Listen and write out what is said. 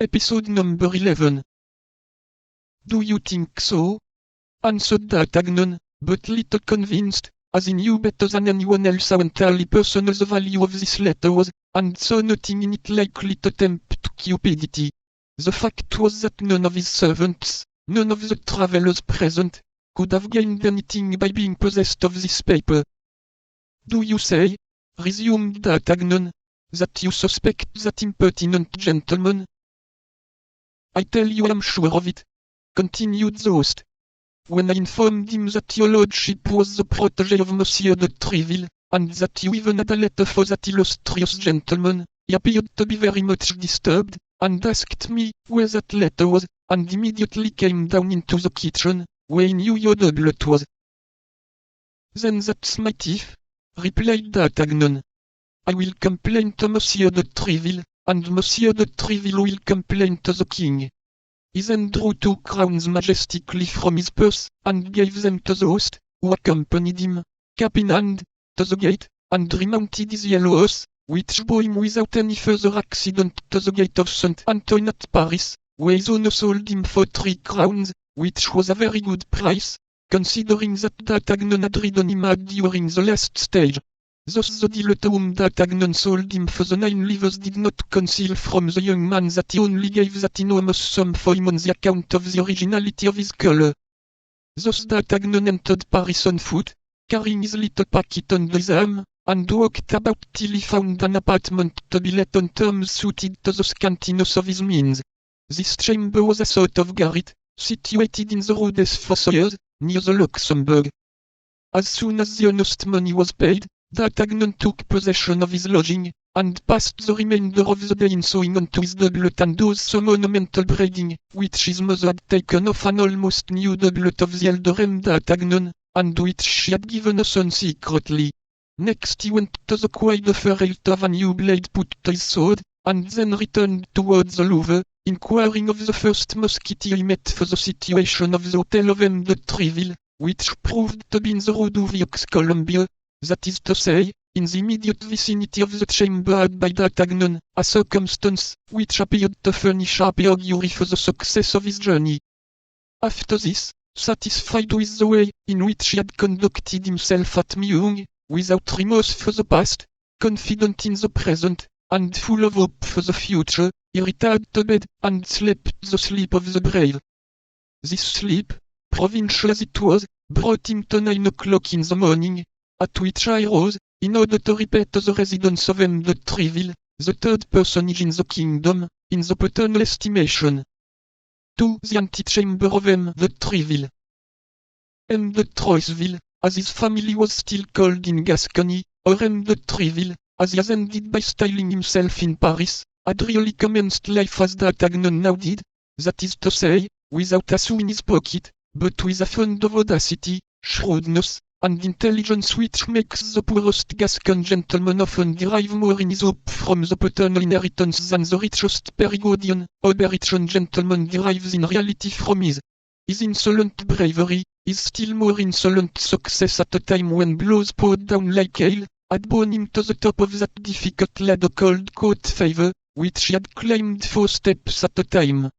Episode number 11. Do you think so? Answered that Agnon, but little convinced, as he knew better than anyone else how entirely personal the value of this letter was, and saw nothing in it likely to tempt cupidity. The fact was that none of his servants, none of the travelers present, could have gained anything by being possessed of this paper. Do you say, resumed that Agnon, that you suspect that impertinent gentleman? I tell you I am sure of it, continued the host. When I informed him that your lordship was the protégé of Monsieur de Treville, and that you even had a letter for that illustrious gentleman, he appeared to be very much disturbed, and asked me where that letter was, and immediately came down into the kitchen, where he knew your doublet was. Then that's my thief, replied D'Artagnan. I will complain to Monsieur de Treville, and Monsieur de Treville will complain to the king. He then drew 2 crowns majestically from his purse, and gave them to the host, who accompanied him, cap in hand, to the gate, and remounted his yellow horse, which bore him without any further accident to the gate of St. Antoine at Paris, where his owner sold him for 3 crowns, which was a very good price, considering that D'Artagnan had ridden him out during the last stage. Thus the dealer to whom D'Artagnan sold him for the 9 livres did not conceal from the young man that he only gave that enormous sum for him on the account of the originality of his colour. Thus D'Artagnan entered Paris on foot, carrying his little packet under his arm, and walked about till he found an apartment to be let on terms suited to the scantiness of his means. This chamber was a sort of garret, situated in the Rue des Fossoyeurs, near the Luxembourg. As soon as the honest money was paid, D'Artagnan took possession of his lodging, and passed the remainder of the day in sewing onto his doublet and those some ornamental braiding, which his mother had taken off an almost new doublet of the elder M. D'Artagnan, and which she had given us son secretly. Next he went to the Quai de Ferraille to have a new blade put to his sword, and then returned towards the Louvre, inquiring of the first musketeer he met for the situation of the hotel of M. de Treville, which proved to be in the Rue du Vieux-Colombier, that is to say, in the immediate vicinity of the chamber had by D'Artagnan, a circumstance which appeared to furnish happy augury for the success of his journey. After this, satisfied with the way in which he had conducted himself at Meung, without remorse for the past, confident in the present, and full of hope for the future, he retired to bed and slept the sleep of the brave. This sleep, provincial as it was, brought him to 9 o'clock in the morning, at which I rose, in order to repair to the residence of M. de Treville, the 3rd personage in the kingdom, in the paternal estimation. To the antechamber of M. de Treville. M. de Troisville, as his family was still called in Gascony, or M. de Treville, as he has ended by styling himself in Paris, had really commenced life as D'Artagnan now did, that is to say, without a sou in his pocket, but with a fund of audacity, shrewdness, and intelligence which makes the poorest Gascon gentleman often derive more in his hope from the paternal inheritance than the richest Perigordian or Berrichon gentleman derives in reality from his. His insolent bravery, his still more insolent success at a time when blows poured down like hail, had borne him to the top of that difficult ladder called court favour, which he had climbed 4 steps at a time.